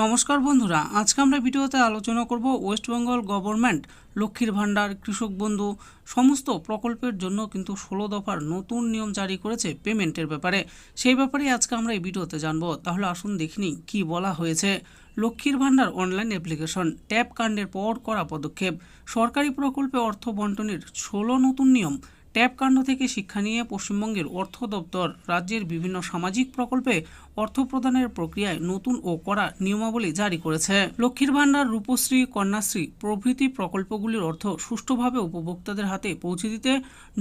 নমস্কার বন্ধুরা, আজকে আমরা ভিডিওতে আলোচনা করব ওয়েস্ট বেঙ্গল গভর্নমেন্ট লক্ষ্মীর ভাণ্ডার, কৃষক বন্ধু সমস্ত প্রকল্পের জন্য কিন্তু 16 দফার নতুন নিয়ম জারি করেছে পেমেন্টের ব্যাপারে। সেই ব্যাপারেই আজকে আমরা এই ভিডিওতে জানবো। তাহলে আসুন দেখিনি কি বলা হয়েছে। লক্ষ্মীর ভাণ্ডার অনলাইন অ্যাপ্লিকেশন, ট্যাপ কাণ্ডের পর করা পদক্ষেপ, সরকারি প্রকল্পে অর্থ বন্টনের 16 নতুন নিয়ম। ট্যাপ কাণ্ড থেকে শিক্ষা নিয়ে পশ্চিমবঙ্গের অর্থ দপ্তর রাজ্যের বিভিন্ন সামাজিক প্রকল্পে অর্থ প্রদানের প্রক্রিয়ায় নতুন ও কড়া নিয়মাবলী জারি করেছে। লক্ষ্মীর ভাণ্ডার, রূপশ্রী, কন্যাশ্রী প্রভৃতি প্রকল্পগুলির অর্থ সুষ্ঠুভাবে উপভোক্তাদের হাতে পৌঁছে দিতে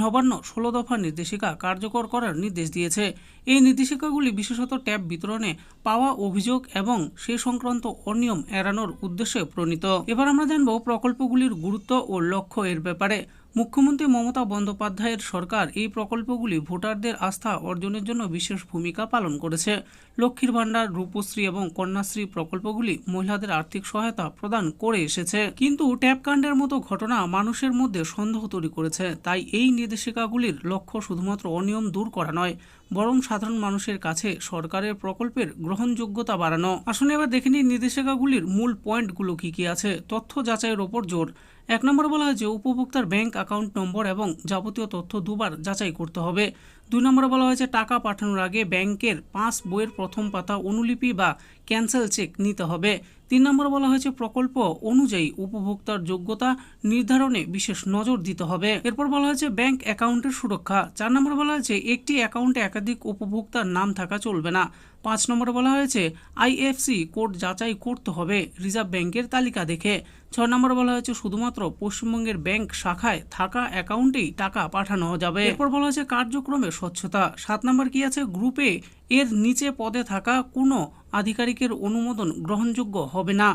নবান্ন 16 দফা নির্দেশিকা কার্যকর করার নির্দেশ দিয়েছে। এই নির্দেশিকাগুলি বিশেষত ট্যাব বিতরণে পাওয়া অভিযোগ এবং সে সংক্রান্ত অনিয়ম এড়ানোর উদ্দেশ্যে প্রণীত। এবার আমরা জানব প্রকল্পগুলির গুরুত্ব ও লক্ষ্য এর ব্যাপারে। মুখ্যমন্ত্রী মমতা বন্দ্যোপাধ্যায়ের সরকার এই প্রকল্পগুলি ভোটারদের আস্থা অর্জনের জন্য বিশেষ ভূমিকা পালন করেছে। লক্ষ্মীর ভাণ্ডার, রূপশ্রী এবং কন্যাশ্রী প্রকল্পগুলি মহিলাদের আর্থিক সহায়তা প্রদান করে এসেছে, কিন্তু ট্যাপ কাণ্ডের মতো ঘটনা মানুষের মধ্যে সন্দেহ তৈরি করেছে। তাই এই নির্দেশিকাগুলির লক্ষ্য শুধুমাত্র অনিয়ম দূর করা নয়, বরং সাধারণ মানুষের কাছে সরকারের প্রকল্পের গ্রহণযোগ্যতা বাড়ানো। আসুন এবার দেখে নিই নির্দেশিকাগুলির মূল পয়েন্টগুলো কি কি আছে। তথ্য যাচাইয়ের ওপর জোর। 1 নম্বর বলা হয়েছে উপভোক্তার ব্যাংক অ্যাকাউন্ট নম্বর এবং যাবতীয় তথ্য দুবার যাচাই করতে হবে। 2 নম্বরে বলা হয়েছে টাকা পাঠানোর আগে ব্যাংকের 5 বইয়ের প্রথম পাতা অনুলিপি বা ক্যান্সেল চেক নিতে হবে। 3 নম্বরে বলা হয়েছে প্রকল্প অনুযায়ী উপভোক্তার যোগ্যতা নির্ধারণে বিশেষ নজর দিতে হবে। এরপর বলা হয়েছে ব্যাংক অ্যাকাউন্টের সুরক্ষা। 4 নম্বরে বলা হয়েছে একটি অ্যাকাউন্টে একাধিক উপভোক্তার নাম থাকা চলবে না। 5 নম্বরে বলা হয়েছে আইএফসি কোড যাচাই করতে হবে রিজার্ভ ব্যাংকের তালিকা দেখে। 6 নম্বরে বলা হয়েছে শুধুমাত্র পশ্চিমবঙ্গের ব্যাংক শাখায় থাকা অ্যাকাউন্টেই টাকা পাঠানো যাবে। এরপর বলা হয়েছে কার্যক্রমের স্বচ্ছতা। 7 নম্বর কি আছে, গ্রুপে এর নিচে পদে থাকা কোনো আধিকারিকের অনুমোদন গ্রহণযোগ্য হবে না।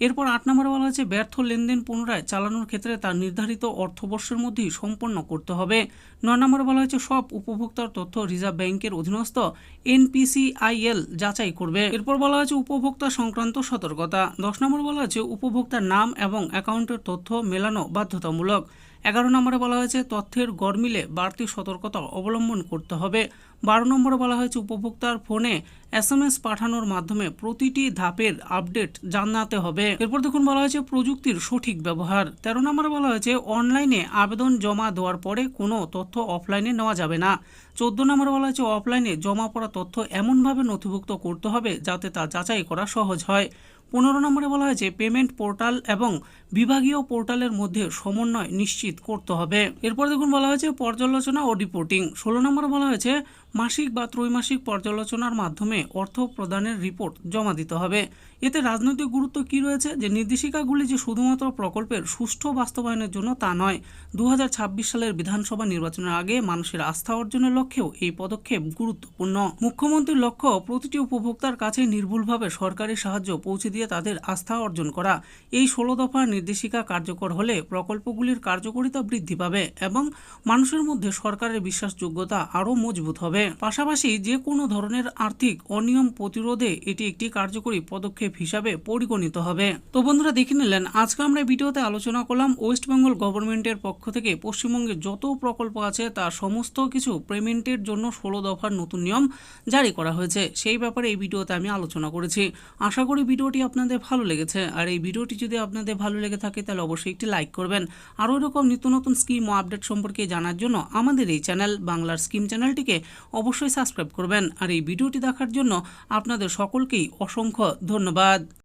এরপর 8 নম্বরে বলা হয়েছে ব্যর্থ লেনদেন পুনরায় চালানোর ক্ষেত্রে তার নির্ধারিত অর্থবর্ষের মধ্যেই সম্পন্ন করতে হবে। 9 নম্বরে বলা হয়েছে সব উপভোক্তার তথ্য রিজার্ভ ব্যাংকের অধীনস্থ NPCIL যাচাই করবে। এরপর বলা হয়েছে উপভোক্তা সংক্রান্ত সতর্কতা। 10 নম্বরে বলা হয়েছে উপভোক্তার নাম এবং অ্যাকাউন্টের তথ্য মেলানো বাধ্যতামূলক। 11 নম্বরে বলা হয়েছে তথ্যের গরমিলে বাড়তি সতর্কতা অবলম্বন করতে হবে। 12 নম্বরে বলা হয়েছে উপভোক্তার ফোনে SMS পাঠানোর মাধ্যমে প্রতিটি ধাপের আপডেট জানাতে হবে। এরপর দেখুন বলা হয়েছে প্রযুক্তির সঠিক ব্যবহার। 13 নম্বরে বলা হয়েছে অনলাইনে আবেদন জমা দেওয়ার পরে কোনো তথ্য অফলাইনে নেওয়া যাবে না। 14 নম্বরে বলা হয়েছে অফলাইনে জমা পড়া তথ্য এমনভাবে নথিভুক্ত করতে হবে যাতে তা যাচাই করা সহজ হয়। 15 নম্বরে বলা হয়েছে পেমেন্ট পোর্টাল এবং বিভাগীয় পোর্টালের মধ্যে সমন্বয় নিশ্চিত করতে হবে। এরপর দেখুন বলা হয়েছে পর্যালোচনা ও রিপোর্টিং। 16 নম্বরে বলা হয়েছে মাসিক বা ত্রৈমাসিক পর্যালোচনার মাধ্যমে অর্থ প্রদানের রিপোর্ট জমা দিতে হবে। এতে রাজনৈতিক গুরুত্ব কি রয়েছে, যে নির্দেশিকাগুলি যে শুধুমাত্র প্রকল্পের সুষ্ঠু বাস্তবায়নের জন্য তা নয়, 2026 সালের বিধানসভা নির্বাচনের আগে মানুষের আস্থা অর্জনের লক্ষ্যেও এই পদক্ষেপ গুরুত্বপূর্ণ। মুখ্যমন্ত্রীর লক্ষ্য প্রতিটি উপভোক্তার কাছে নির্ভুলভাবে সরকারি সাহায্য পৌঁছে দিয়ে তাদের আস্থা অর্জন করা। এই 16 দফা নির্দেশিকা কার্যকর হলে প্রকল্পগুলির কার্যকারিতা বৃদ্ধি পাবে এবং মানুষের মধ্যে সরকারের বিশ্বাসযোগ্যতা আরও মজবুত হবে। পাশাপাশি যে কোনো ধরনের আর্থিক অনিয়ম প্রতিরোধে এটি একটি কার্যকরী পদক্ষেপ হিসাবে পরিগণিত হবে। তো বন্ধুরা দেখে নিলেন, আজকে আমরা ভিডিওতে আলোচনা করলাম ওয়েস্ট বেঙ্গল গভর্নমেন্টের পক্ষ থেকে পশ্চিমবঙ্গের যত প্রকল্প আছে তার সমস্ত কিছু পেমেন্টের জন্য 16 দফার নতুন নিয়ম জারি করা হয়েছে। সেই ব্যাপারে এই ভিডিওতে আমি আলোচনা করেছি। আশা করি ভিডিওটি আপনাদের ভালো লেগেছে। আর এই ভিডিওটি যদি আপনাদের ভালো লেগে থাকে তাহলে অবশ্যই একটি লাইক করবেন। আরও এরকম নিত্য নতুন স্কিম ও আপডেট সম্পর্কে জানার জন্য আমাদের এই চ্যানেল বাংলার স্কিম চ্যানেলটিকে অবশ্যই সাবস্ক্রাইব করবেন। আর এই ভিডিওটি দেখার জন্য আপনাদের সকলকেই অসংখ্য ধন্যবাদ।